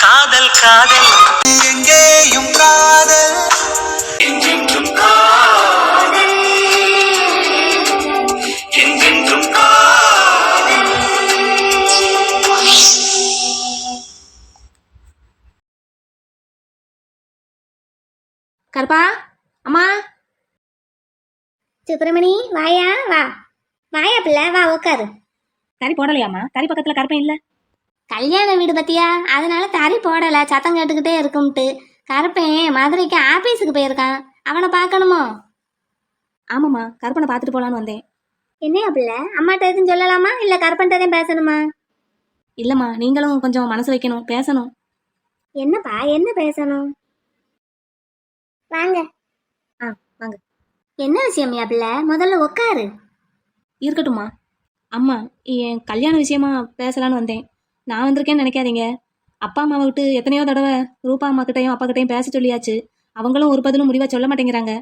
காதல் காதல் எங்கேயும் காதல் என்றென்றும் காதல் என்றென்றும் காதல். கருப்பா அம்மா சுப்பிரமணி வாயா வா வாயா பிள்ளை வா உட்காரு. தறி போடலையாம்மா? தறி பக்கத்துல கருப்பன் இல்ல. கல்யாண வீடு பத்தியா, அதனால தறி போடல, சத்தம் கேட்டுக்கிட்டே இருக்கும்ட்டு. கருப்பன் மதுரைக்கு ஆபீஸுக்கு போயிருக்கான், அவனை பார்க்கணுமோ? ஆமாம்மா, கருப்பனை பார்த்துட்டு போலான்னு வந்தேன். என்னையா பிள்ளை, அம்மாட்ட எதுவும் சொல்லலாமா இல்ல கருப்பன்ட்டதையும் பேசணுமா? இல்லம்மா, நீங்களும் கொஞ்சம் மனசு வைக்கணும், பேசணும். என்னப்பா, என்ன பேசணும்? வாங்க. வாங்க. என்ன விஷயம்யா பிள்ளை, முதல்ல உட்காரு. இருக்கட்டும்மா. அம்மா, என் கல்யாண விஷயமா பேசலான்னு வந்தேன். நான் வந்திருக்கேன்னு நினைக்காதீங்க. அப்பா அம்மாவை விட்டு எத்தனையோ தடவை ரூபா அம்மா கிட்டையும் அப்பா கிட்டையும் பேச சொல்லியாச்சு. அவங்களும் ஒரு பதிலும் முடிவாக சொல்ல மாட்டேங்கிறாங்க.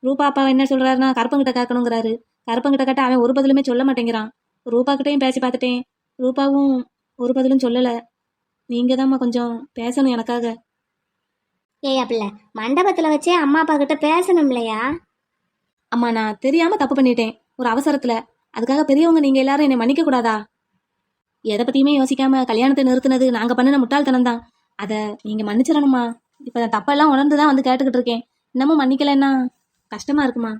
ரூபா அப்பா என்ன சொல்றாருன்னா கருப்பங்கிட்ட கேட்கணுங்கிறாரு. கருப்பங்கிட்ட கேட்ட அவன் ஒரு பதிலுமே சொல்ல மாட்டேங்கிறான். ரூபா கிட்டையும் பேசி பார்த்துட்டேன், ரூபாவும் ஒரு பதிலும் சொல்லலை. நீங்க தான்மா கொஞ்சம் பேசணும் எனக்காக. ஏயா பிள்ளை, மண்டபத்தில் வச்சே அம்மா அப்பா கிட்ட பேசணும் இல்லையா? அம்மா, நான் தெரியாம தப்பு பண்ணிட்டேன் ஒரு அவசரத்துல. அதுக்காக பெரியவங்க நீங்க எல்லாரும் என்னை மன்னிக்க கூடாதா? எதை பத்தியுமே யோசிக்காம கல்யாணத்தை நிறுத்தினது நாங்க பண்ணின முட்டாள்தனம் தான். அதை நீங்க மன்னிச்சிடணுமா. இப்ப நான் தப்பெல்லாம் உணர்ந்துதான் வந்து கேட்டுக்கிட்டு இருக்கேன். இன்னமும் மன்னிக்கலன்னா கஷ்டமா இருக்குமா?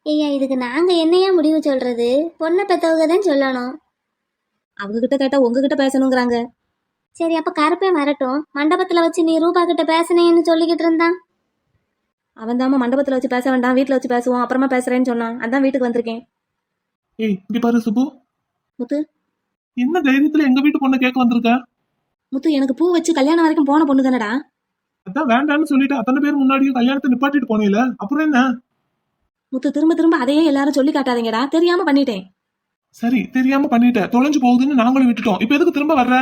ஐயா, இதுக்கு நாங்க என்னையா முடிவு சொல்றது? பொண்ணை பெத்தவங்க தான் சொல்லணும். அவங்க கிட்ட கேட்டா உங்ககிட்ட பேசணுங்கிறாங்க. சரி, அப்ப கருப்பேன் வரட்டும். மண்டபத்துல வச்சு நீ ரூபா கிட்ட பேசினேன்னு சொல்லிக்கிட்டு இருந்தான். அவன் தாம மண்டபத்துல வச்சு பேச வேண்டாம், வீட்டுல வச்சு பேசுவோம், அப்புறமா பேசுறேன்னு சொன்னான். அதான் வீட்டுக்கு வந்திருக்கேன். ஏய், இங்க பாரு சுப்பு. முத்து, என்ன தைரியத்துல எங்க வீட்டு பொண்ணை கேட்க வந்திருக்க? முத்து, எனக்கு பூ வச்சு கல்யாணம் வரைக்கும் போன பொண்ணு தானடா. அதான் வேண்டான்னு சொல்லிட்டு அத்தனை பேர் முன்னாடியும் கல்யாணத்தை நிப்பாட்டிட்டு போனேல, அப்புறம் என்ன? முத்து, திரும்ப திரும்ப அதையே எல்லாரும் சொல்லி காட்டாதீங்கடா. தெரியாம பண்ணிட்டேன். சரி, தெரியாம பண்ணிட்ட, தொலைஞ்சு போகுதுன்னு நாங்களும் விட்டுட்டோம். இப்ப எதுக்கு திரும்ப வர்ற?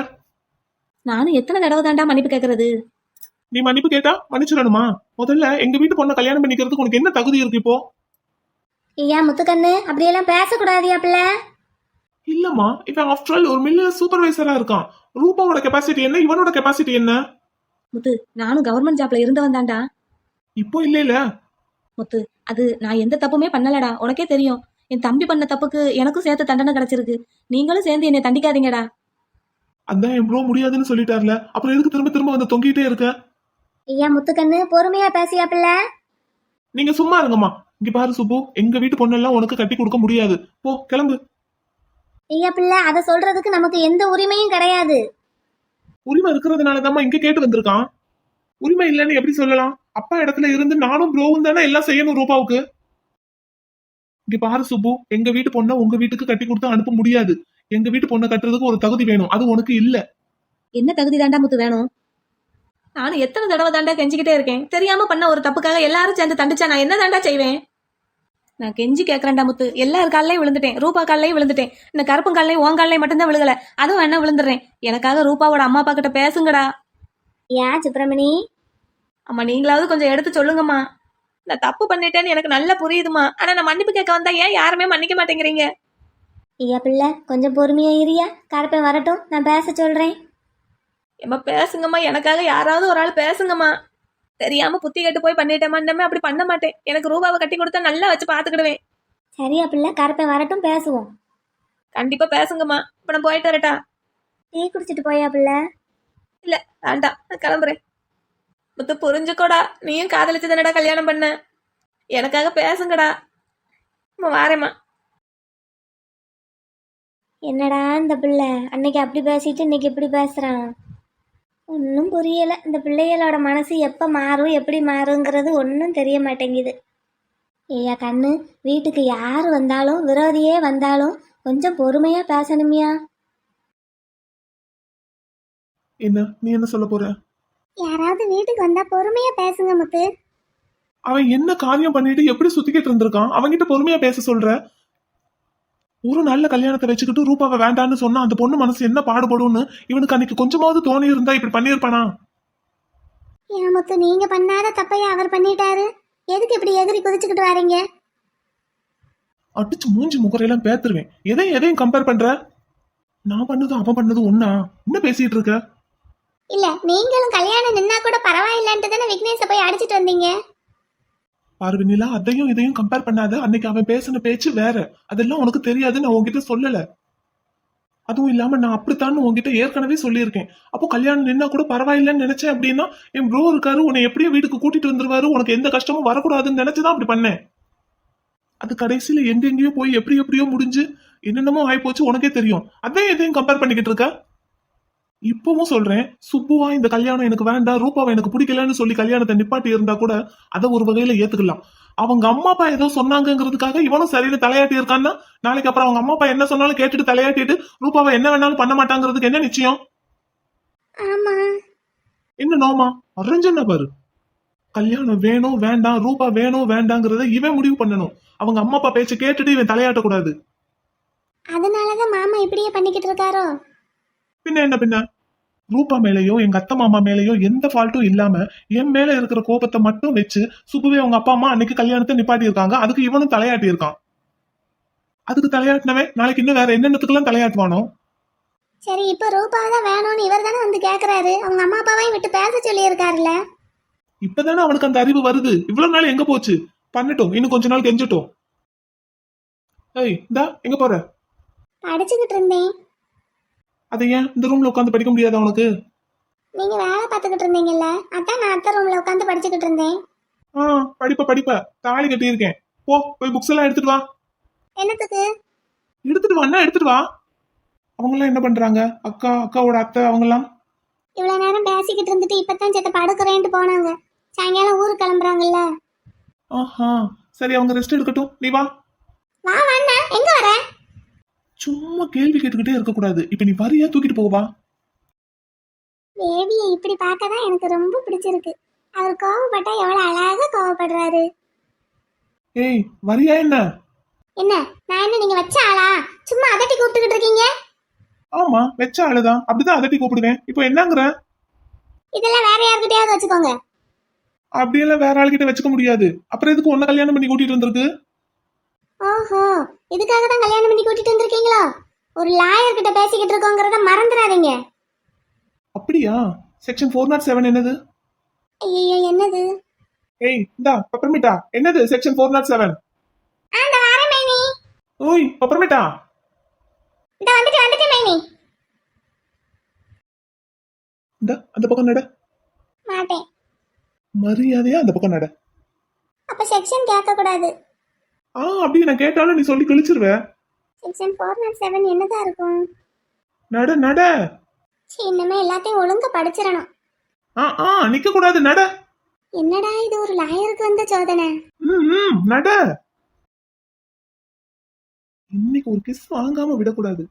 நானும் எத்தனை தடவை தாண்டா மன்னிப்பு கேட்கறது? நீ மன்னிப்பு கேட்டா மன்னிச்சிடணுமா? முதல்ல எங்க வீட்டு பொண்ணை கல்யாணம் பண்ணிக்கிறதுக்கு உனக்கு என்ன தகுதி இருக்கு இப்போ? ஐயா முத்துக்கண்ணு, அப்படியெல்லாம் பேசக்கூடாதியா பிள்ளை. இல்லம்மா, இவன் ஆஃப்டர் ஆல் ஒரு மில்ல சூப்பர்வைசரா இருக்கான். ரூபாவோட கெபாசிட்டி என்ன, இவனோட கெபாசிட்டி என்ன? முத்து, நானும் கவர்மெண்ட் ஜாப்ல இருந்தவன் தான்டா. இப்போ இல்ல. முத்து, அது நான் எந்த தப்புமே பண்ணலடா, உனக்கே தெரியும். என் தம்பி பண்ண தப்புக்கு எனக்கும் சேர்த்து தண்டனை கிடைச்சிருக்கு. நீங்களும் சேர்ந்து என்னை தண்டிக்காதீங்கடா. அதான் என் ப்ரோ முடியாதுன்னு சொல்லிட்டார்ல, அப்புறம் எதுக்கு திரும்ப திரும்ப வந்து தொங்கிட்டே இருக்க? ஐயா முத்துக்கண்ணு, பொறுமையா பேசியா பிள்ளை. நீங்க சும்மா இருங்கம்மா. இங்க பாரு சுப்பு, எங்க வீட்டு பொண்ணெல்லாம் உனக்கு கட்டி கொடுக்க முடியாது. போ, கிளம்பு. ஐயா பிள்ளை, அதை சொல்றதுக்கு நமக்கு எந்த உரிமையும் கிடையாது. உரிமை இருக்கிறதுனாலதான் இங்க கேட்டு வந்திருக்கான். உரிமை இல்லைன்னு எப்படி சொல்லலாம்? அப்பா இடத்துல இருந்து நானும் ப்ரோவும் தானே எல்லாம் செய்யணும் ரூபாவுக்கு. இங்க பாரு சுப்பு, எங்க வீட்டு பொண்ணை உங்க வீட்டுக்கு கட்டி கொடுத்து அனுப்ப முடியாது. எங்க வீட்டு பொண்ணை கட்டுறதுக்கு ஒரு தகுதி வேணும், அது உனக்கு இல்ல. என்ன தகுதி தாண்டா முத்து வேணும்? நானும் எத்தனை தடவை தாண்டா கெஞ்சிக்கிட்டே இருக்கேன். தெரியாம பண்ண ஒரு தப்புக்காக எல்லாரும் சேர்ந்து தண்டிச்சா நான் என்ன தாண்டா செய்வேன்? நான் கெஞ்சி கேட்கறேன்டா முத்து. எல்லார் காலையும் விழுந்துட்டேன், ரூபா காலையும் விழுந்துட்டேன். இந்த கருப்பு காலையும் உன் காலையும் மட்டும்தான் விழுகல. அதுவும் என்ன விழுந்துடுறேன். எனக்காக ரூபாவோட அம்மா அப்பா கிட்ட பேசுங்கடா. ஏன் சுப்பிரமணி? அம்மா, நீங்களாவது கொஞ்சம் எடுத்து சொல்லுங்கம்மா. நான் தப்பு பண்ணிட்டேன்னு எனக்கு நல்லா புரியுதுமா. ஆனா நான் மன்னிப்பு கேட்க வந்தா ஏன் யாருமே மன்னிக்க மாட்டேங்கிறீங்க? ஐயா பிள்ளை, கொஞ்சம் பொறுமையா இருயா. கருப்பன் வரட்டும், நான் பேச சொல்றேன். ஏம்மா பேசுங்கம்மா, எனக்காக யாராவது ஒரு ஆள் பேசுங்கம்மா. தெரியாம புத்தி கட்டு போய் பண்ணிட்டேம்மா. இன்னமே அப்படி பண்ண மாட்டேன். எனக்கு ரூபாவை கட்டி கொடுத்தா நல்லா வச்சு பாத்துக்கிடுவேன். சரியா பிள்ளை, கருப்பன் வரட்டும், பேசுவோம். கண்டிப்பா பேசுங்கம்மா. இப்ப நான் போயிட்டு வரட்டா? டீ குடிச்சிட்டு போயா பிள்ளை? இல்ல வேண்டாம், நான் கிளம்புறேன். முத்து, புரிஞ்சுக்கோடா. நீயும் காதலிச்சு தானடா கல்யாணம் பண்ண. எனக்காக பேசுங்கடா. வாரேம்மா. என்னடா இந்த பிள்ளை, அன்னைக்கு அப்படி பேசிட்டு இன்னைக்கு இப்படி பேசுறான். ஒன்றும் புரியலை. இந்த பிள்ளைகளோட மனசு எப்போ மாறும், எப்படி மாறுங்கிறது ஒன்றும் தெரிய மாட்டேங்குது. ஐயா கண்ணு, வீட்டுக்கு யார் வந்தாலும் விரோதியே வந்தாலும் கொஞ்சம் பொறுமையா பேசணுமியா. என்ன நீ என்ன சொல்ல போற? யாராவது வீட்டுக்கு வந்தா பொறுமையா பேசுங்க முத்து. அவன் என்ன காரியம் பண்ணிட்டு எப்படி சுத்திக்கிட்டு இருந்திருக்கான்? அவன்கிட்ட பொறுமையா பேச சொல்ற? ஒரு நல்ல கல்யாணத்தை வச்சுக்கிட்டு ரூபாவை வேண்டான்னு சொன்னா அந்த பொண்ணு மனசு என்ன பாடுபடும்னு இவனுக்கு அன்னைக்கு கொஞ்சமாவது தோணி இருந்தா இப்படி பண்ணிருப்பானா? ஏன் முத்து, நீங்க பண்ணாத தப்பையா அவர் பண்ணிட்டாரு. எதுக்கு இப்படி எதிரி குதிச்சுக்கிட்டு வரீங்க? அடிச்சு மூஞ்சி முகரையெல்லாம் பேத்துருவேன். எதையும் கம்பேர் பண்ற? நான் பண்ணதும் அவன் பண்ணதும் ஒன்னா? என்ன பேசிட்டு இருக்க? இல்ல நீங்களும் கல்யாணம் நின்னா கூட பரவாயில்லன்ட்டு தானே விக்னேஷை போய் அடிச்சிட்டு வந்தீங்க. பாரு வெண்ணிலா, அதையும் இதையும் கம்பேர் பண்ணாத. அன்னைக்கு அவன் பேசின பேச்சு வேற. அதெல்லாம் உனக்கு தெரியாது, நான் உன்கிட்ட சொல்லல. அதுவும் இல்லாம நான் அப்படித்தான் உன்கிட்ட ஏற்கனவே சொல்லியிருக்கேன். அப்போ கல்யாணம் நின்னா கூட பரவாயில்லன்னு நினைச்சேன் அப்படின்னா என் ப்ரோ இருக்காரு, உன்னை எப்படியோ வீட்டுக்கு கூட்டிட்டு வந்துருவாரு, உனக்கு எந்த கஷ்டமும் வரக்கூடாதுன்னு நினைச்சுதான் அப்படி பண்ணேன். அது கடைசியில எங்கெங்கயோ போய் எப்படி எப்படியோ முடிஞ்சு என்னென்னமோ ஆயிப்போச்சு, உனக்கே தெரியும். அதையும் எதையும் கம்பேர் பண்ணிக்கிட்டு இருக்க. இப்பவும் சொல்றேன், சுப்புவா இந்த கல்யாணம் எனக்கு வேண்டாம், ரூபாவை எனக்கு பிடிக்கலன்னு சொல்லி கல்யாணத்தை நிப்பாட்டி இருந்தா கூட அதை ஒரு வகையில ஏத்துக்கலாம். அவங்க அம்மா அப்பா ஏதோ சொன்னாங்கிறதுக்காக இவனும் சரின்னு தலையாட்டி இருக்கான்னா, நாளைக்கு அப்புறம் அவங்க அம்மா அப்பா என்ன சொன்னாலும் கேட்டுட்டு தலையாட்டிட்டு ரூபாவை என்ன வேணாலும் பண்ண மாட்டாங்கிறதுக்கு என்ன நிச்சயம்? ஆமா. என்ன நோமா அரஞ்சன பாரு. கல்யாணம் வேணும் வேண்டாம், ரூபா வேணும் வேண்டாங்கிறத இவன் முடிவு பண்ணணும். அவங்க அம்மா அப்பா பேச்ச கேட்டுட்டு இவன் தலையாட்டக்கூடாது. அதனாலதான் மாமா இப்படியே பண்ணிக்கிட்டு இருக்காரோ? பின்ன என்ன பின்ன? ரூபா மேலேயோ எங்க அத்தை மாமா மேலேயோ எந்த ஃபால்ட்டும் இல்லாம என் மேல இருக்கிற கோபத்தை மட்டும் வச்சு சுப்புவே அவங்க அப்பா அம்மா அன்னைக்கு கல்யாணத்தை நிப்பாட்டி இருக்காங்க. அதுக்கு இவனும் தலையாட்டி இருக்கான். அதுக்கு தலையாட்டினவே நாளைக்கு இன்னும் வேற என்னென்னத்துக்கெல்லாம் தலையாட்டுவானோ? சரி, இப்ப ரூபா தான் வேணும்னு இவர் தானே வந்து கேக்குறாரு. அவங்க அம்மா அப்பாவையும் விட்டு பேச சொல்லி இருக்காருல்ல. இப்பதானே அவனுக்கு அந்த அறிவு வருது. இவ்வளவு நாள் எங்க போச்சு? பண்ணட்டும், இன்னும் கொஞ்ச நாள் கெஞ்சட்டும். ஏய் இந்தா எங்க போற? படிச்சுக்கிட்டு இருந்தேன். அதை ஏன் இந்த ரூம்ல உட்காந்து படிக்க முடியாது அவனுக்கு? நீங்க வேலை பார்த்துக்கிட்டு இருந்தீங்கல்ல, அதான் நான் அத்தை ரூம்ல உட்காந்து படிச்சுக்கிட்டு இருந்தேன். படிப்ப தாலி கட்டி இருக்கேன். போய் புக்ஸ் எல்லாம் எடுத்துட்டு வா. என்னத்துக்கு? எடுத்துட்டு வான்னா எடுத்துட்டு வா. அவங்க எல்லாம் என்ன பண்றாங்க? அக்காவோட அத்தை அவங்க எல்லாம் இவ்வளவு நேரம் பேசிக்கிட்டு இருந்துட்டு இப்பதான் செத்த படுக்கிறேன்ட்டு போனாங்க. சாயங்காலம் ஊருக்கு கிளம்புறாங்கல்ல. சரி, அவங்க ரெஸ்ட் எடுக்கட்டும், நீ வா. வா வாண்ணா, எங்க வர? சும்மா கேள்வி கேட்டுக்கிட்டே இருக்க கூடாது. இப்ப நீ வரியா தூக்கிட்டு போவா? பேபியை இப்படி பார்க்கதான் எனக்கு ரொம்ப பிடிச்சிருக்கு. அவர் கோவப்பட்டா எவ்வளவு அழகா கோவப்படுறாரு. ஏய் வரியா? என்ன என்ன நான் என்ன நீங்க வச்ச ஆளா? சும்மா அதட்டி கூப்பிட்டுக்கிட்டு இருக்கீங்க. ஆமா, வச்ச ஆளுதான், அப்படிதான் அதட்டி கூப்பிடுவேன். இப்போ என்னங்கிற? இதெல்லாம் வேற யார்கிட்டயாவது வச்சுக்கோங்க. அப்படியெல்லாம் வேற ஆளுகிட்ட வச்சுக்க முடியாது. அப்புறம் எதுக்கு உன்ன கல்யாணம் பண்ணி கூட்டிட்டு வந்திருக்கு? ஓஹோ, இதுக்காக தான் கல்யாணம் பண்ணி கூட்டிட்டு வந்திருக்கீங்களா? ஒரு லாயர் கிட்ட பேசிக்கிட்டு இருக்கோங்கிறத மறந்துடாதீங்க. அப்படியா? செக்ஷன் 407 என்னது? ஐயோ, என்னது? ஏய் இந்தா பப்பர்மிட்டா. என்னது செக்ஷன் 407? அந்த வாரே மைனி. ஓய் பப்பர்மிட்டா. இந்த வந்துட்டு மைனி. இந்த அந்த பக்கம் நட. மாட்டேன். மரியாதையா அந்த பக்கம் நட. அப்ப செக்ஷன் கேட்க கூடாது. அப்படி நான் கேட்டாலும் நீ சொல்லி கிழிச்சிருவ. செக்ஷன் 407 என்னதான் இருக்கும்? நட நட. இன்னமே எல்லாத்தையும் ஒழுங்கா படிச்சிடணும். நிக்க கூடாது, நட. என்னடா இது, ஒரு லாயருக்கு வந்த சோதனை. நட. இன்னைக்கு ஒரு கிஸ் வாங்காம விடக்கூடாது.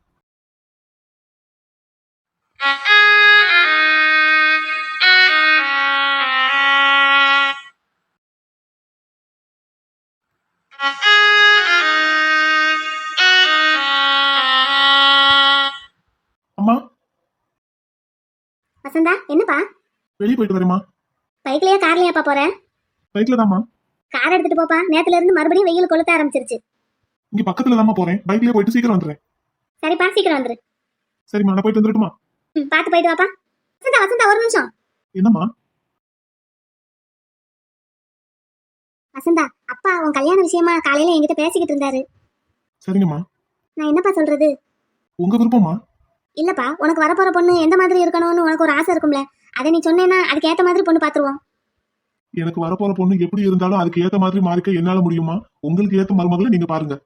அம்மா. வசந்தா, என்னப்பா? வெளியே போயிட்டு வரேம்மா. பைக்லயா கார்லயாப்பா போற? பைக்ல தாம்மா. கார் எடுத்துட்டு போப்பா, நேத்துல இருந்து மறுபடியும் வெயில் கொளுத்த ஆரம்பிச்சிருச்சு. இங்க பக்கத்துல தாம்மா போறேன். பைக்லயே போயிட்டு சீக்கிரம் வந்துடுறேன். சரிப்பா, சீக்கிரம் வந்துரு. சரிம்மா, நான் போயிட்டு வந்துட்டுமா? பாத்து போயிட்டு வாப்பா. வசந்தா ஒரு நிமிஷம். என்னம்மா? வசந்தா, அப்பா உன் கல்யாண விஷயமா காலையில என்கிட்ட பேசிக்கிட்டு இருந்தாரு. சரிங்கம்மா. நான் என்னப்பா சொல்றது? உங்க விருப்பமா? இல்லப்பா, உனக்கு வரப்போற பொண்ணு எந்த மாதிரி இருக்கணும்னு உனக்கு ஒரு ஆசை இருக்கும்ல, அதை நீ சொன்னேன்னா அதுக்கு ஏத்த மாதிரி பொண்ணு பாத்துருவோம். எனக்கு வரப்போற பொண்ணு எப்படி இருந்தாலும் அதுக்கு ஏத்த மாதிரி மாறிக்க என்னால முடியுமா? உங்களுக்கு ஏத்த மருமகளை நீங்க பாருங்க.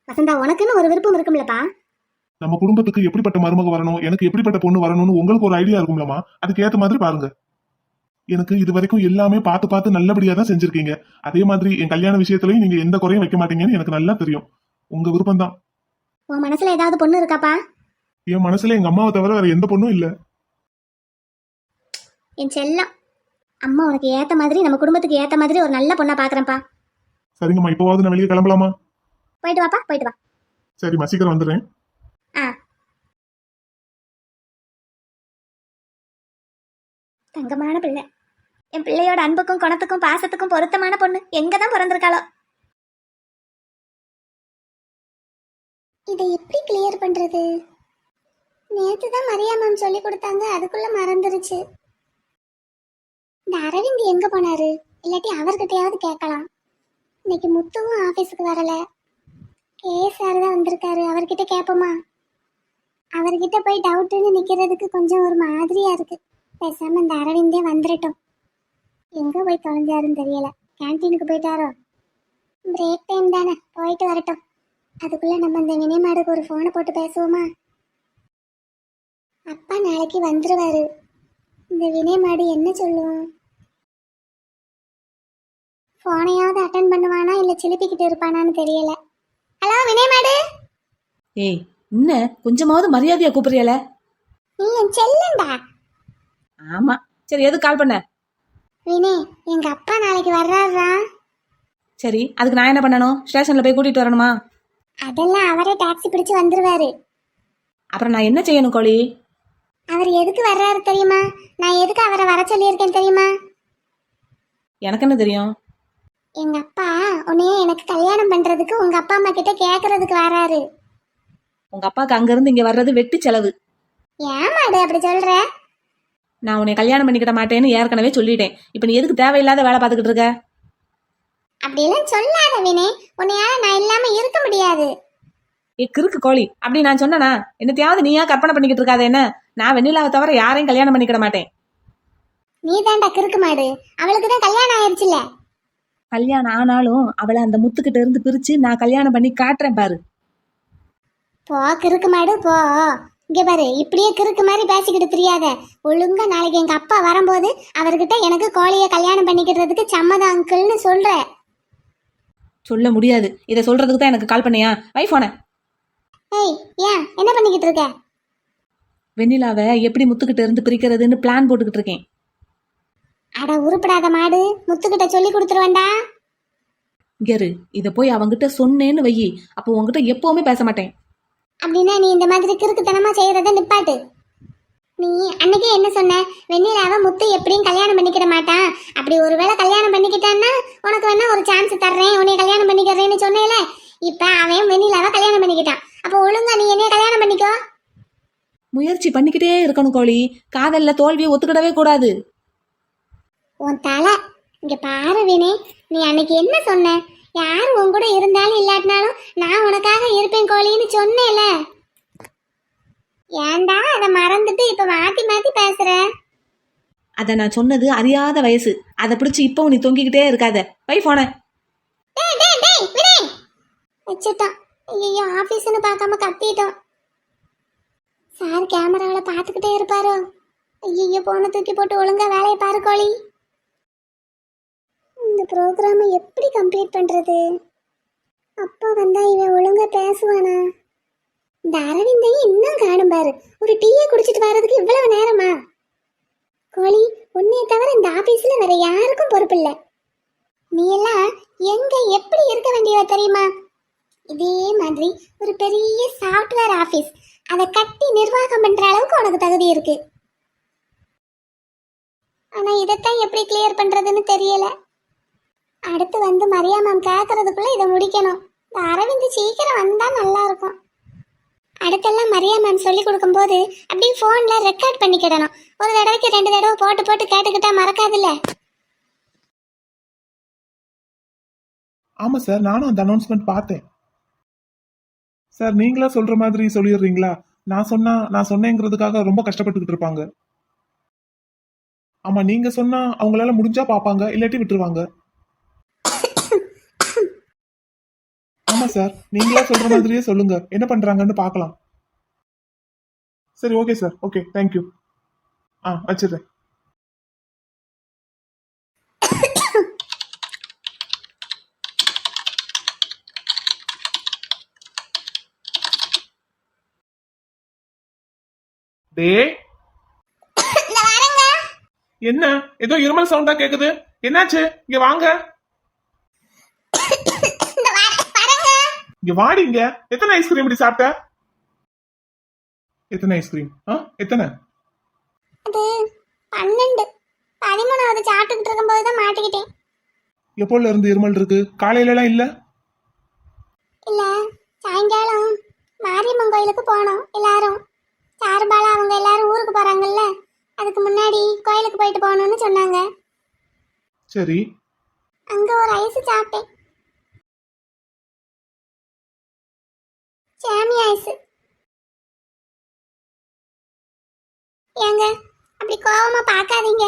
வசந்தா, உனக்குன்னு ஒரு விருப்பம் இருக்கும்லப்பா. நம்ம குடும்பத்துக்கு எப்படிப்பட்ட மருமக வரணும், எனக்கு எப்படிப்பட்ட பொண்ணு வரணும்னு உங்களுக்கு ஒரு ஐடியா இருக்கும்லமா? அதுக்கு ஏத்த மாதிரி பாருங்க. எனக்கு இது வரைக்கும் எல்லாமே பார்த்து பார்த்து நல்லபடியா தான் செஞ்சிருக்கீங்க. அதே மாதிரி என் கல்யாண விஷயத்திலயும் நீங்க எந்த குறையும் வைக்க மாட்டீங்கன்னு எனக்கு நல்லா தெரியும். உங்க விருப்பம் தான். உன் மனசுல ஏதாவது பொண்ணு இருக்காப்பா? என் மனசுல எங்க அம்மாவை தவிர வேற எந்த பொண்ணும் இல்ல. என் செல்லம், அம்மா உனக்கு ஏத்த மாதிரி நம்ம குடும்பத்துக்கு ஏத்த மாதிரி ஒரு நல்ல பொண்ணா பாக்குறேன்ப்பா. சரிங்கம்மா, இப்போவாது நான் வெளியே கிளம்பலாமா? போயிட்டு வாப்பா, போயிட்டு வா. சரிம்மா, சீக்கிரம் வந்துடுறேன். தங்கமான பிள்ளை. என் பிள்ளையோட அன்புக்கும் குணத்துக்கும் பாசத்துக்கும் பொருத்தமான பொண்ணு எங்கதான் பிறந்திருக்காளோ. இதை எப்படி கிளியர் பண்றது? நேத்து தான் மரியா மேம் சொல்லி கொடுத்தாங்க, அதுக்குள்ள மறந்துருச்சு. இந்த அரவிந்த் எங்க போனாரு? இல்லாட்டி அவர்கிட்டயாவது கேட்கலாம். இன்னைக்கு முத்துவும் ஆபீஸுக்கு வரல. சார் தான் வந்திருக்காரு, அவர்கிட்ட கேட்போமா? அவர்கிட்ட போய் டவுட்டுன்னு நிக்கிறதுக்கு கொஞ்சம் ஒரு மாதிரியா இருக்கு. பேசாம இந்த அரவிந்தே வந்துடட்டும். எங்க போய் தொலைஞ்சாருன்னு தெரியல. கேன்டீனுக்கு போயிட்டாரோ? பிரேக் டைம் தானே, போயிட்டு வரட்டும். அதுக்குள்ள நம்ம இந்த வினைமாடுக்கு ஒரு போனை போட்டு பேசுவோமா? அப்பா நாளைக்கு வந்துருவாரு. இந்த வினைமாடு என்ன சொல்லுவோம்? போனையாவது அட்டன் பண்ணுவானா இல்ல சிலிப்பிக்கிட்டு இருப்பானான்னு தெரியல. ஹலோ வினைமாடு. ஏய், என்ன கொஞ்சமாவது மரியாதையா கூப்பிடுறியல? நீ என் செல்லண்டா. ஆமா, சரி எது கால் பண்ண? வினே, எங்க அப்பா நாளைக்கு வர்றாரா? சரி, அதுக்கு நான் என்ன பண்ணணும்? ஸ்டேஷன்ல போய் கூட்டிட்டு வரணுமா? அதெல்லாம் அவரே டாக்ஸி பிடிச்சு வந்துருவாரு. அப்புறம் நான் என்ன செய்யணும் கோழி? அவர் எதுக்கு வர்றாரு தெரியுமா? நான் எதுக்கு அவரை வர சொல்லியிருக்கேன் தெரியுமா? எனக்கு என்ன தெரியும்? எங்க அப்பா உன்னைய எனக்கு கல்யாணம் பண்றதுக்கு உங்க அப்பா அம்மா கிட்ட கேக்குறதுக்கு வராரு. உங்க அப்பாவுக்கு அங்க இருந்து இங்க வர்றது வெட்டி செலவு. ஏமாடு அப்படி சொல்ற? நான் உன்னை கல்யாணம் பண்ணிக்கிட மாட்டேன்னு ஏற்கனவே சொல்லிட்டேன். இப்ப நீ எதுக்கு தேவையில்லாத வேலை பார்த்துக்கிட்டு இருக்க? அப்படியெல்லாம் சொல்லாத வினே, உன்னையால நான் இல்லாம இருக்க முடியாது. கிறுக்கு கோழி, அப்படி நான் சொன்னனா? என்னத்தையாவது நீயா கற்பனை பண்ணிக்கிட்டு இருக்காத என்ன? நான் வெண்ணிலாவை தவிர யாரையும் கல்யாணம் பண்ணிக்கிட மாட்டேன். நீ தான்டா கிறுக்கு மாடு. அவளுக்கு தான் கல்யாணம் ஆயிடுச்சுல. கல்யாணம் ஆனாலும் அவளை அந்த முத்துக்கிட்ட இருந்து பிரிச்சு நான் கல்யாணம் பண்ணி காட்டுறேன் பாரு. போ கிறுக்கு மாடு போ. இங்க பாரு, இப்படியே கிறுக்கு மாதிரி பேசிக்கிட்டு தெரியாத. ஒழுங்கா நாளைக்கு எங்க அப்பா வரும்போது அவர்கிட்ட எனக்கு கோழிய கல்யாணம் பண்ணிக்கிறதுக்கு சம்மதம் அங்கிள்னு சொல்ற. சொல்ல முடியாது. இதை சொல்றதுக்கு தான் எனக்கு கால் பண்ணியா? வைஃபோன. ஏய், ஏன் என்ன பண்ணிக்கிட்டு இருக்க? வெண்ணிலாவை எப்படி முத்துக்கிட்ட இருந்து பிரிக்கிறதுன்னு பிளான் போட்டுக்கிட்டு இருக்கேன். அட உருப்படாத மாடு, முத்துக்கிட்ட சொல்லி கொடுத்துருவேண்டா. கெரு, இதை போய் அவங்கிட்ட சொன்னேன்னு வையி, அப்போ உங்ககிட்ட எப்பவுமே பேச மாட்டேன். அப்படின்னா நீ இந்த மாதிரி கிறுக்குத்தனமா செய்யறத நிப்பாட்டு. நீ அன்னைக்கே என்ன சொன்ன? வெண்ணிலாவை முத்து எப்படியும் கல்யாணம் பண்ணிக்கிட மாட்டான். அப்படி ஒருவேளை கல்யாணம் பண்ணிக்கிட்டான்னா உனக்கு வேணா ஒரு சான்ஸ் தர்றேன், உன்னை கல்யாணம் பண்ணிக்கிறேன்னு சொன்னேல. இப்ப அவன் வெண்ணிலாவை கல்யாணம் பண்ணிக்கிட்டான். அப்போ ஒழுங்கா நீ என்னைய கல்யாணம் பண்ணிக்கோ. முயற்சி பண்ணிக்கிட்டே இருக்கணும் கோழி. காதல்ல தோல்வியை ஒத்துக்கிடவே கூடாது. உன் தலை. இங்க பாரு வினே, நீ அன்னைக்கு என்ன சொன்ன? யார் உன் கூட இருந்தாலும் இல்லாட்டினாலும் நான் உனக்காக இருப்பேன் கோழின்னு சொன்னேல. ஏன்டா அதை மறந்துட்டு இப்ப மாத்தி மாத்தி பேசுற? அத நான் சொன்னது அறியாத வயசு. அதை பிடிச்சி இப்பவும் நீ தொங்கிக்கிட்டே இருக்காத. வைஃபோன. வச்சுட்டான். ஐயோ, ஆபீஸ்னு பார்க்காம கத்திட்டோம். சார் கேமராவில் பார்த்துக்கிட்டே இருப்பாரோ? ஐயோ, போனை தூக்கி போட்டு ஒழுங்கா வேலையை பாரு கோழி. இந்த ப்ரோக்ராமை எப்படி கம்ப்ளீட் பண்றது? அப்பா வந்தா இவன் ஒழுங்கா பேசுவானா? இந்த அரவிந்தையும் இன்னும் காணும் பாரு. ஒரு டீயை குடிச்சிட்டு வர்றதுக்கு இவ்வளவு நேரமா? கோழி, உன்னைய தவிர இந்த ஆபீஸ்ல வேற யாருக்கும் பொறுப்பு இல்ல. நீ எல்லாம் எங்க எப்படி இருக்க வேண்டியவ தெரியுமா? இதே மாதிரி ஒரு பெரிய சாஃப்ட்வேர் ஆபீஸ், அதை கட்டி நிர்வாகம் பண்ற அளவுக்கு உனக்கு தகுதி இருக்கு. ஆனா இதைத்தான் எப்படி கிளியர் பண்றதுன்னு தெரியல. அடுத்து வந்து மரியா மேம் கேட்கறதுக்குள்ள இதை முடிக்கணும். இந்த அரவிந்த் சீக்கிரம் வந்தா நல்லா இருக்கும். அடுத்தெல்லாம் மரியா மேம் சொல்லி கொடுக்கும்போது அப்படியே போன்ல ரெக்கார்ட் பண்ணிக்கிடணும். ஒரு தடவைக்கு 2 தடவை போட்டு போட்டு கேட்டுக்கிட்டா மறக்காதுல்ல. ஆமா சார், நானும் அந்த அனௌன்ஸ்மெண்ட் பார்த்தேன் சார். நீங்களா சொல்ற மாதிரி சொல்லிடுறீங்களா? நான் சொன்னேங்கிறதுக்காக ரொம்ப கஷ்டப்பட்டுக்கிட்டு இருப்பாங்க. ஆமா, நீங்க சொன்னா அவங்களால முடிஞ்சா பாப்பாங்க, இல்லாட்டி விட்டுருவாங்க. ஆமா சார், நீங்களா சொல்ற மாதிரியே சொல்லுங்க, என்ன பண்றாங்கன்னு பார்க்கலாம். சரி, ஓகே சார், ஓகே, தேங்க்யூ. வச்சிடுறேன். என்ன ஏதோ இருமல் சவுண்டா கேக்குது? என்னாச்சு? இங்க வாங்க, இங்க வாடிங்க. எத்தனை ஐஸ்கிரீம் இப்படி சாப்பிட்ட? எத்தனை ஐஸ்கிரீம்? எத்தனை? அது 12 13வது சாப்பிட்டுக்கிட்டு இருக்கும்போது தான் மாட்டிக்கிட்டேன். எப்போல இருந்து இருமல் இருக்கு? காலையில எல்லாம் இல்ல? இல்ல, சாயங்காலம் மாரியம்மன் கோயிலுக்கு போனோம் எல்லாரும். சாருபாலா அவங்க எல்லாரும் ஊருக்கு போறாங்கல்ல, அதுக்கு முன்னாடி கோயிலுக்கு போயிட்டு போகணும்னு சொன்னாங்க. சரி. அங்க ஒரு ஐஸ் சாப்பிட்டேன். சாமி ஐஸ். ஏங்க அப்படி கோவமா பார்க்காதீங்க.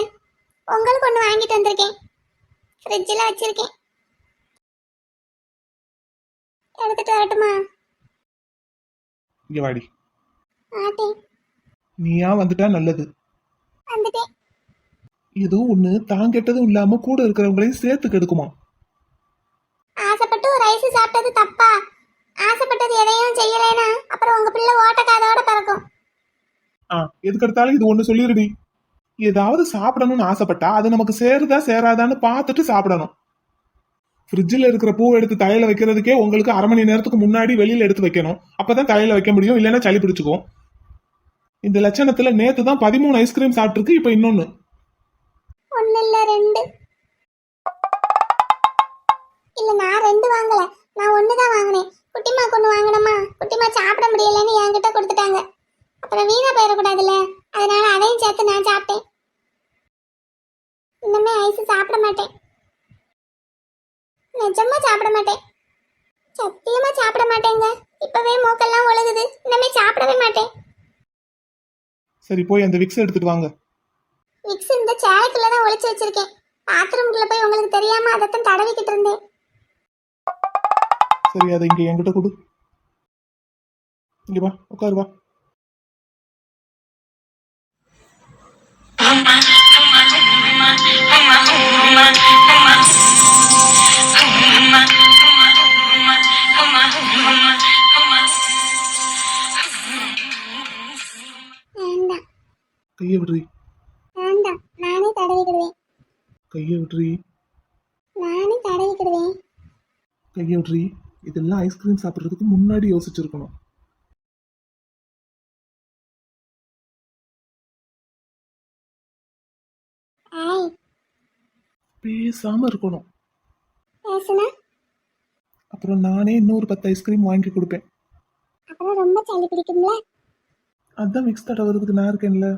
உங்களுக்கு ஒன்று வாங்கிட்டு வந்திருக்கேன். ஃப்ரிட்ஜில் வச்சிருக்கேன். எடுத்துட்டு வரட்டுமா? இங்க வாடி. ஆட்டேன். நீயா வந்துட்டா நல்லது. வந்துட்டேன். ஏதோ ஒண்ணு தான் கெட்டதும் இல்லாம கூட இருக்கிறவங்களையும் சேர்த்து கெடுக்குமா? ஆசைப்பட்டு ஒரு ஐஸ் சாப்பிட்டது தப்பா? ஆசைப்பட்டது எதையும் செய்யலைன்னா அப்புறம் உங்க பிள்ளை ஓட்டக்காதோட பிறக்கும். எதுக்கு எடுத்தாலும் இது ஒண்ணு சொல்லிருடி. ஏதாவது சாப்பிடணும்னு ஆசைப்பட்டா அது நமக்கு சேருதா சேராதான்னு பார்த்துட்டு சாப்பிடணும். ஃப்ரிட்ஜில் இருக்கிற பூவை எடுத்து தலையில வைக்கிறதுக்கே உங்களுக்கு 1/2 மணி நேரத்துக்கு முன்னாடி வெளியில எடுத்து வைக்கணும். அப்பதான் தலையில வைக்க முடியும், இல்லைன்னா சளி பிடிச்சுக்கும். இந்த லட்சணத்துல நேத்து தான் 13 ஐஸ்கிரீம் சாப்பிட்டுருக்கு. இப்ப இன்னொன்னு. ஒன்னு இல்ல 2. இல்ல நான் 2 வாங்கல, நான் 1 தான் வாங்கினேன். குட்டிமா கொண்டு வாங்கினமா, குட்டிமா சாப்பிட முடியலன்னு என்கிட்ட கொடுத்துட்டாங்க. அப்புறம் வீணா போயிடக்கூடாதுல்ல, அதனால அதையும் சேர்த்து நான் சாப்பிட்டேன். இன்னமே ஐஸ் சாப்பிட மாட்டேன். நிஜமா சாப்பிட மாட்டேன். சத்தியமா சாப்பிட மாட்டேங்க. இப்பவே மூக்கெல்லாம் ஒழுகுது. இன்னமே சாப்பிடவே மாட்டேன். சரி, போய் அந்த விக்ஸ் எடுத்துட்டு வாங்க. விக்ஸ் இந்த சேலைக்குள்ள தான் ஒளிச்சு வச்சிருக்கேன். பாத்ரூம்குள்ள போய் உங்களுக்கு தெரியாம அதைத்தான் தடவிக்கிட்டு இருந்தேன். சரி, அதை இங்க என்கிட்ட கொடு. இங்க வா, உட்காரு வா. வேண்டாம் கையை விடுறி. வேண்டாம், நானே தடவிக்கிடுவேன். கையை விடுறி. நானே தடவிக்கிடுவேன். கையை விடுறி. இதெல்லாம் ஐஸ்கிரீம் சாப்பிட்றதுக்கு முன்னாடி யோசிச்சிருக்கணும். ஆய் பேசாம இருக்கணும். பேசுனா அப்புறம் நானே இன்னொரு 10 ஐஸ்கிரீம் வாங்கி கொடுப்பேன். அப்புறம் ரொம்ப சளி பிடிக்கும்ல. அதான் விக்ஸ் தடவுறதுக்கு நான் இருக்கேன்ல.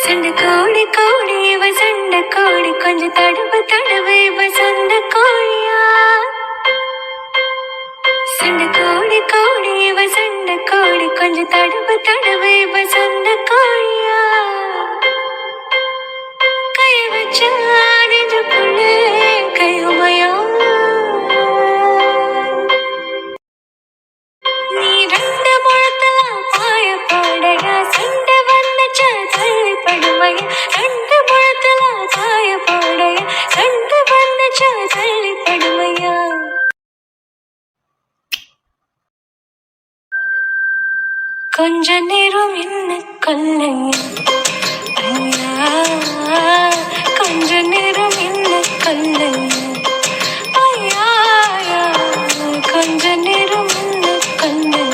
சண்டை கோடி கோடி இவ சண்டை கோடி கொஞ்சம் தடவு தடவு இவ சொந்த கோழியா. சண்டை கோடி கோடி இவ சண்டை கோடி கொஞ்சம் தடவு தடவு இவ சொந்த கோழியா. கை வச்சா நெஞ்சுக்குள்ள கையுமையா. நீ 2 முழத்தெல்லாம் பாய பாடடா. சண்டை வந்துச்சா தள்ளி படுமையா. 2 முழத்தெல்லாம் பாய பாடடா. சண்டை வந்துச்சா தள்ளி படுமையா. கொஞ்ச நேரம் என்ன கொல்லையா. ஐயா, கொஞ்ச நேரம் என்ன கொல்லையா. ஐயா, கொஞ்ச நேரம் என்ன கொல்லையா.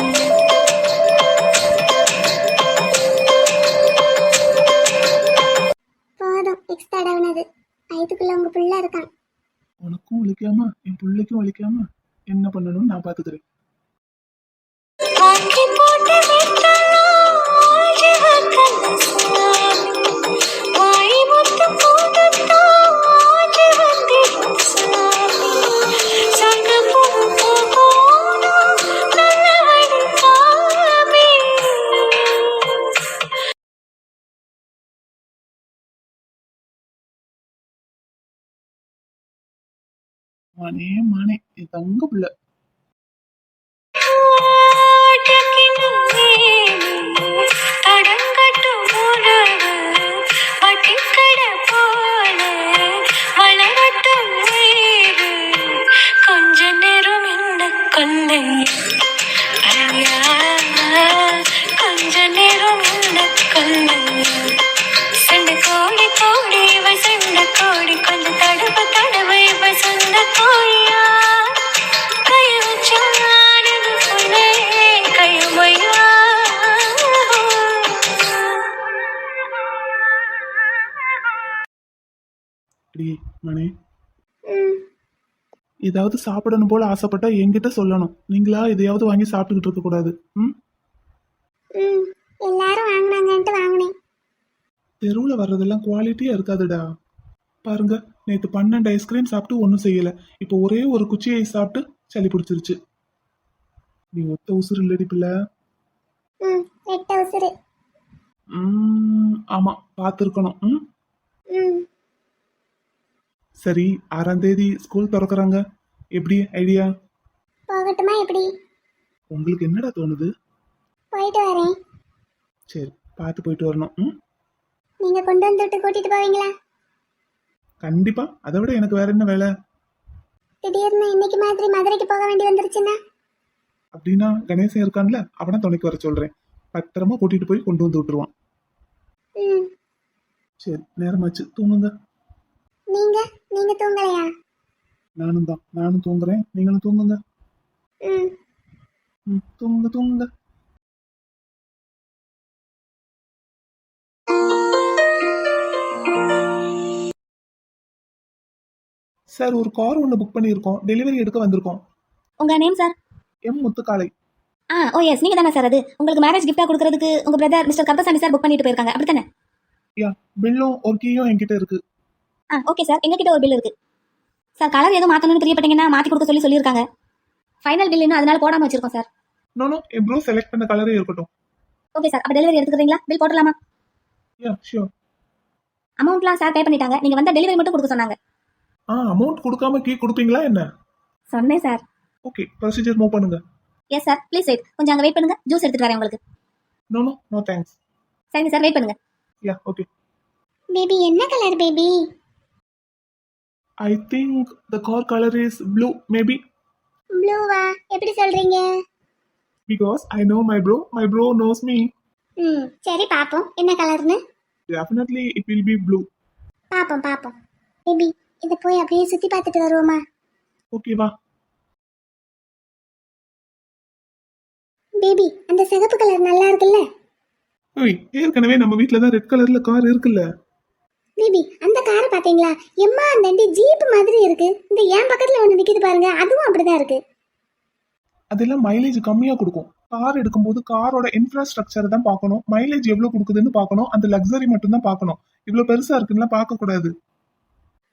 போதும் விக்ஸ் தடவுனது. வயிற்றுக்குள்ள உங்க பிள்ளை இருக்கான். உனக்கும் வலிக்காம என் பிள்ளைக்கும் வலிக்காம என்ன பண்ணணும்னு நான் பாத்துக்கிறேன். வாங்கி போட்டு விட்டாலும் ஆஜீவ கண்ணசாமி. வாய் முத்தம் போட்டுத்தான் ஆஜி வந்திடும் சாமி. சங்க போகணும் நல்லவழி காமி. மானே மானே, என் தங்க பிள்ளை. தொடங்கட்டும் உறவு பட்டிக்கடை போல வளரட்டும் உயிர். கொஞ்ச நேரம் என்ன கொல்லை. ஐயா, கொஞ்ச நேரம் என்ன கொல்லை. சண்டை கோடி கோடி இவ சண்டை கோடி கொஞ்சம் தடவு தடவு இவ சொந்த கோழியா. கை வச்சானது புள்ளே கையுமையா. அடி மணி, ம் ஏதாவது சாப்பிடணும் போல ஆசைப்பட்டா என்கிட்ட சொல்லணும். நீங்களா எதையாவது வாங்கி சாப்பிட்டுக்கிட்டு இருக்க கூடாது. ம். ம் எல்லாரும் வாங்கினாங்கன்ட்டு வாங்கினேன். தெருவில் வர்றதெல்லாம் குவாலிட்டியா இருக்காதுடா. பாருங்க, நேற்று 12 ஐஸ்கிரீம் சாப்பிட்டு ஒன்றும் செய்யல. இப்போ ஒரே ஒரு குச்சி ஐஸ் சாப்பிட்டு சளி பிடிச்சிருச்சு. நீ ஒத்த உசுறு இல்லடி பிள்ளை. ம் ரெட்ட உசுறு. ஆமா, பார்த்துருக்கணும். ம். ம் சரி, 6ஆம் தேதி ஸ்கூல் திறக்கறாங்க. எப்படி ஐடியா? போகட்டுமா எப்படி? உங்களுக்கு என்னடா தோணுது? போயிட்டு வரேன். சரி, பார்த்து போயிட்டு வரணும். ம். நீங்க கொண்டு வந்துட்டு கூட்டிட்டு போவீங்களா? கண்டிப்பா. அதை விட எனக்கு வேற என்ன வேலை? திடீர்னு இன்னைக்கு மாதிரி மதுரைக்கு போக வேண்டி வந்துருச்சுன்னா? அப்படின்னா கணேசன் இருக்கான்ல, அவனை துணைக்கு வர சொல்றேன். பத்திரமா கூட்டிட்டு போய் கொண்டு வந்து விட்டுருவான். ம் சரி, நேரமாச்சு, தூங்குங்க. நீங்க நீங்க தூங்கலையா? நானும் தூங்குறேன். நீங்களும் தூங்குங்க. ம் தூங்குங்க தூங்குங்க. சார், ஒரு கார் ஒன்று புக் பண்ணியிருக்கோம். டெலிவரி எடுக்க வந்திருக்கோம். உங்கள் நேம் சார்? எம் முத்துக்காலை. ஓ எஸ், நீங்கள் தானே சார் அது? உங்களுக்கு மேரேஜ் கிஃப்டாக கொடுக்கறதுக்கு உங்கள் brother mister Karuppasamy sir book பண்ணிட்டு போயிருக்காங்க, அப்படி தானே? யா, பில்லும் ஒரு கீயும் என்கிட்ட இருக்கு. ஓகே சார், எங்ககிட்ட ஒரு பில் இருக்குது சார். கலர் எதுவும் மாற்றணும்னு பிரியப்பட்டீங்கன்னா மாற்றி கொடுக்க சொல்லியிருக்காங்க. ஃபைனல் பில் இன்னும் அதனால போடாமல் வச்சிருக்கோம் சார். நோ, என் ப்ரோ செலக்ட் பண்ண கலரே இருக்கட்டும். ஓகே சார், அப்போ டெலிவரி எடுத்துக்கிறீங்களா? பில் போடலாமா? Yeah sure. அமௌண்ட்லாம் சார் பே பண்ணிட்டாங்க. நீங்கள் வந்தால் டெலிவரி மட்டும் கொடுக்க சொன்னாங்க. அமௌண்ட் கொடுக்காம கீ கொடுப்பீங்களா என்ன? சொன்னேன் சார். ஓகே, ப்ரொசீஜர் மூவ் பண்ணுங்க. Yes sir, please wait. கொஞ்சம் அங்கே வெயிட் பண்ணுங்க, ஜூஸ் எடுத்துட்டு வரேன் உங்களுக்கு. No thanks. சரிங்க சார், வெயிட் பண்ணுங்க. Ya okay. பேபி என்ன colour baby? I think the car color is blue, maybe. ப்ளூவா? எப்படி சொல்றீங்க? Because I know my bro knows me. ம் சரி பாப்போம் என்ன கலர்னு. Definitely it will be blue. பாப்போம் பேபி இத போய் அப்படியே சுத்தி பார்த்துட்டு வருவோமா? Okay, வா. பேபி அந்த சிகப்பு கலர் நல்லா இருக்குல்ல? ஓய், ஏற்கனவே நம்ம வீட்ல தான் ரெட் கலர்ல கார் இருக்குல்ல. பேபி அந்த காரை பாத்தீங்களா? எம்மா அந்த வண்டி ஜீப் மாதிரி இருக்கு. இந்த என் பக்கத்துல ஒண்ணு நிக்குது பாருங்க, அதுவும் அப்படிதான் இருக்கு. அதெல்லாம் மைலேஜ் கம்மியா கொடுக்கும். கார் எடுக்கும்போது காரோட இன்ஃப்ராஸ்ட்ரக்சர் தான் பார்க்கணும். மைலேஜ் எவ்வளவு கொடுக்குதுன்னு பார்க்கணும். அந்த லக்ஸரி மட்டும் தான் பார்க்கணும். இவ்வளவு பெருசா இருக்குன்னா பார்க்க கூடாது.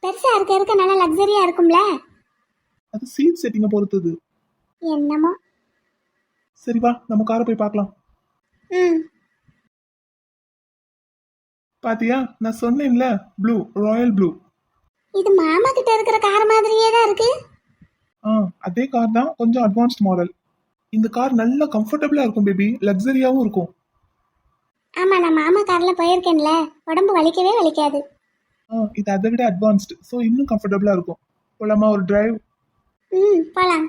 பெருசா இருக்க நல்லா லக்ஸரியா இருக்கும்ல. அது சீட் செட்டிங்க பொறுத்தது. என்னமோ. சரி வா, நம்ம காரை போய் பார்க்கலாம். ம் பாத்தியா, நான் சொன்னேன்ல, ப்ளூ, ராயல் ப்ளூ. இது மாமா கிட்ட இருக்கிற கார் மாதிரியே தான் இருக்கு. அதே கார் தான், கொஞ்சம் அட்வான்ஸ்ட் மாடல். இந்த கார் நல்ல கம்ஃபர்டபுளா இருக்கும் பேபி, லக்ஸரியாவும் இருக்கும். ஆமா நான் மாமா கார்ல போயிருக்கேன்ல, உடம்பு வலிக்கவே வலிக்காது. இது அதை விட அட்வான்ஸ்டு, ஸோ இன்னும் கம்ஃபர்டபுளா இருக்கும். போலாமா ஒரு டிரைவ்? போலாம்.